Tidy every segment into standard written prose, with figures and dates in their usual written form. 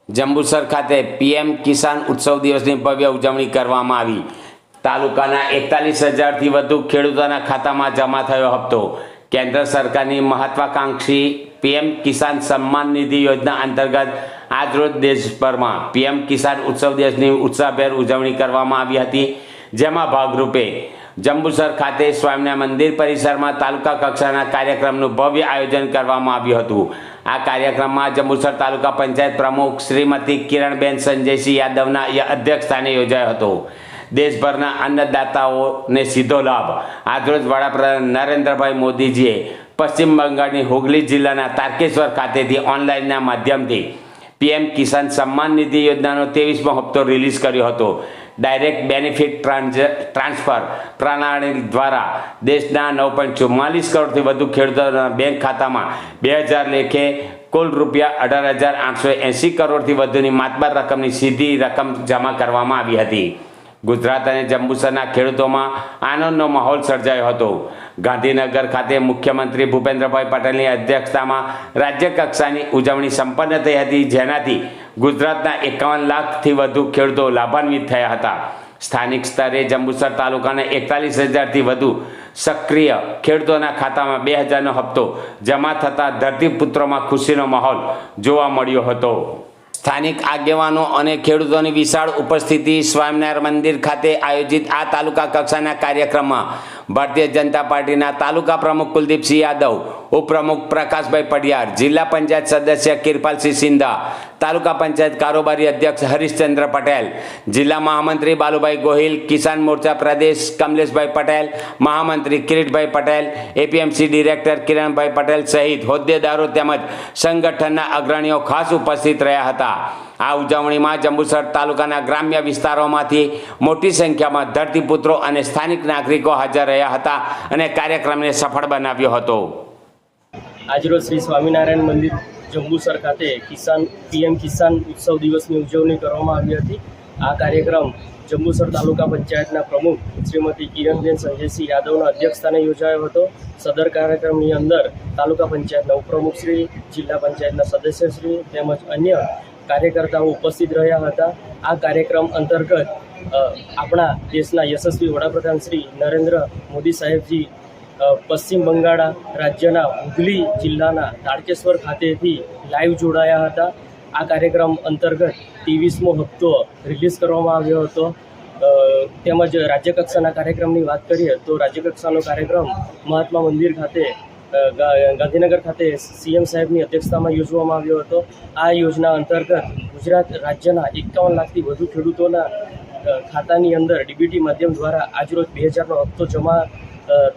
જંબુસર ખાતે પીએમ કિસાન ઉત્સવ દિવસની ભવ્ય ઉજવણી કરવામાં આવી। તાલુકાના 41,000થી વધુ ખેડૂતોના ખાતામાં જમા થયો હપ્તો। કેન્દ્ર સરકારની મહત્વાકાંક્ષી પીએમ કિસાન સન્માન નિધિ યોજના અંતર્ગત આજરોજ દેશભરમાં પીએમ કિસાન ઉત્સવ દિવસની ઉત્સાહભેર ઉજવણી કરવામાં આવી હતી, જેમાં ભાગરૂપે જંબુસર ખાતે સ્વામિનારાયણ મંદિર પરિસરમાં તાલુકા કક્ષાના કાર્યક્રમનું ભવ્ય આયોજન કરવામાં આવ્યું હતું। આ કાર્યક્રમમાં જંબુસર તાલુકા પંચાયત પ્રમુખ શ્રીમતી કિરણબેન સંજયસિંહ યાદવના અધ્યક્ષસ્થાને યોજાયો હતો। દેશભરના અન્નદાતાઓને સીધો લાભ। આજરોજ વડાપ્રધાન નરેન્દ્રભાઈ મોદીજીએ પશ્ચિમ બંગાળની હુગલી જિલ્લાના તારકેશ્વર ખાતેથી ઓનલાઈનના માધ્યમથી પીએમ કિસાન સન્માન નિધિ યોજનાનો 23મો હપ્તો રિલીઝ કર્યો હતો। ડાયરેક્ટ બેનિફિટ ટ્રાન્સફર પ્રણાલી દ્વારા દેશના 9.44 કરોડથી વધુ ખેડૂતોના બેંક ખાતામાં 2000 લેખે કુલ રૂપિયા 18,880 કરોડથી વધુની માતબર રકમની સીધી રકમ જમા કરવામાં આવી હતી। ગુજરાત અને જંબુસરના ખેડૂતોમાં આનંદનો માહોલ સર્જાયો હતો। ગાંધીનગર ખાતે મુખ્યમંત્રી ભૂપેન્દ્રભાઈ પટેલની અધ્યક્ષતામાં રાજ્ય કક્ષાની ઉજવણી સંપન્ન થઈ હતી, જેનાથી ગુજરાતના 51 લાખથી વધુ ખેડૂતો લાભાન્વિત થયા હતા। સ્થાનિક સ્તરે જંબુસર તાલુકાના 41,000થી વધુ સક્રિય ખેડૂતોના ખાતામાં 2,000નો હપ્તો જમા થતાં ધરતીપુત્રોમાં ખુશીનો માહોલ જોવા મળ્યો હતો। સ્થાનિક આગેવાનો અને ખેડૂતોની વિશાળ ઉપસ્થિતિ સ્વામિનારાયણ મંદિર ખાતે આયોજિત આ તાલુકા કક્ષાના કાર્યક્રમમાં ભારતીય જનતા પાર્ટીના તાલુકા પ્રમુખ કુલદીપસિંહ યાદવ, ઉપપ્રમુખ પ્રકાશભાઈ પડિયાર, જિલ્લા પંચાયત સદસ્ય કિરપાલસિંહ સિંધા, તાલુકા પંચાયત કારોબારી અધ્યક્ષ હરીશચંદ્ર પટેલ, જિલ્લા મહામંત્રી બાલુભાઈ ગોહિલ, કિસાન મોરચા પ્રદેશ કમલેશભાઈ પટેલ, મહામંત્રી કિરીટભાઈ પટેલ, એપીએમસી ડિરેક્ટર કિરણભાઈ પટેલ સહિત હોદ્દેદારો તેમજ સંગઠનના અગ્રણીઓ ખાસ ઉપસ્થિત રહ્યા હતા। આ ઉજવણીમાં જંબુસર તાલુકાના ગ્રામ્ય વિસ્તારોમાંથી મોટી સંખ્યામાં ધરતીપુત્રો અને સ્થાનિક નાગરિકો હાજર રહ્યા હતા અને કાર્યક્રમને સફળ બનાવ્યો હતો। આજરોજ શ્રી સ્વામિનારાયણ મંદિર જંબુસર ખાતે પીએમ કિસાન ઉત્સવ દિવસની ઉજવણી કરવામાં આવી હતી। આ કાર્યક્રમ જંબુસર તાલુકા પંચાયતના પ્રમુખ શ્રીમતી કિરણબેન સંજયસિંહ યાદવના અધ્યક્ષસ્થાને યોજાયો હતો। સદર કાર્યક્રમની અંદર તાલુકા પંચાયતના ઉપપ્રમુખશ્રી, જિલ્લા પંચાયતના સદસ્યશ્રી તેમજ અન્ય કાર્યકર્તાઓ ઉપસ્થિત રહ્યા હતા। આ કાર્યક્રમ અંતર્ગત આપણા દેશના યશસ્વી વડાપ્રધાન શ્રી નરેન્દ્ર મોદી સાહેબજી પશ્ચિમ બંગાળ રાજ્યના હુગલી જિલ્લાના તારકેશ્વર ખાતેથી લાઈવ જોડાયા હતા। આ કાર્યક્રમ અંતર્ગત 23મો હપ્તો રિલીઝ કરવામાં આવ્યો હતો। તેમજ રાજ્યકક્ષાના કાર્યક્રમની વાત કરીએ તો રાજ્યકક્ષાનો કાર્યક્રમ મહાત્મા મંદિર ખાતે ગાંધીનગર ખાતે સીએમ સાહેબની અધ્યક્ષતામાં યોજવામાં આવ્યો હતો। આ યોજના અંતર્ગત ગુજરાત રાજ્યના 51 લાખથી વધુ ખેડૂતોના ખાતાની અંદર ડીબીટી માધ્યમ દ્વારા આજરોજ 2000નો હપ્તો જમા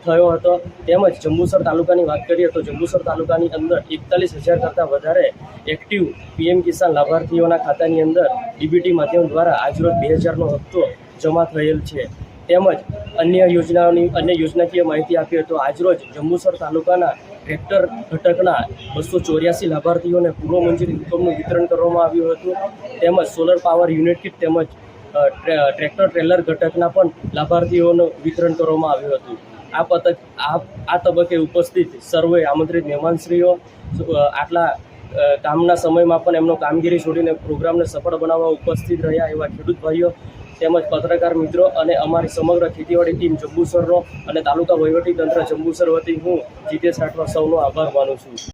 થયો હતો। તેમજ જંબુસર તાલુકાની વાત કરીએ તો જંબુસર તાલુકાની અંદર 41,000 કરતાં વધારે એક્ટિવ પીએમ કિસાન લાભાર્થીઓના ખાતાની અંદર ડીબીટી માધ્યમ દ્વારા આજરોજ 2000નો હપ્તો જમા થયેલ છે। તેમજ અન્ય યોજનાકીય માહિતી આપીએ તો આજરોજ જંબુસર તાલુકાના ટ્રેક્ટર ઘટકના 284 લાભાર્થીઓને પૂર્વ મંજૂરી રકમનું વિતરણ કરવામાં આવ્યું હતું। તેમજ સોલર પાવર યુનિટ કીટ તેમજ ટ્રેક્ટર ટ્રેલર ઘટકના પણ લાભાર્થીઓનું વિતરણ કરવામાં આવ્યું હતું। આ તબક્કે ઉપસ્થિત સર્વે આમંત્રિત મહેમાનશ્રીઓ આટલા કામના સમયમાં પણ એમનો કામગીરી છોડીને પ્રોગ્રામને સફળ બનાવવા ઉપસ્થિત રહ્યા એવા ખેડૂત ભાઈઓ તેમજ પત્રકાર મિત્રો અને અમારી સમગ્ર ખેતીવાડી ટીમ જંબુસરનો અને તાલુકા વહીવટીતંત્ર જંબુસર વતી હું જીતેશ રાઠવા સૌનો આભાર માનું છું।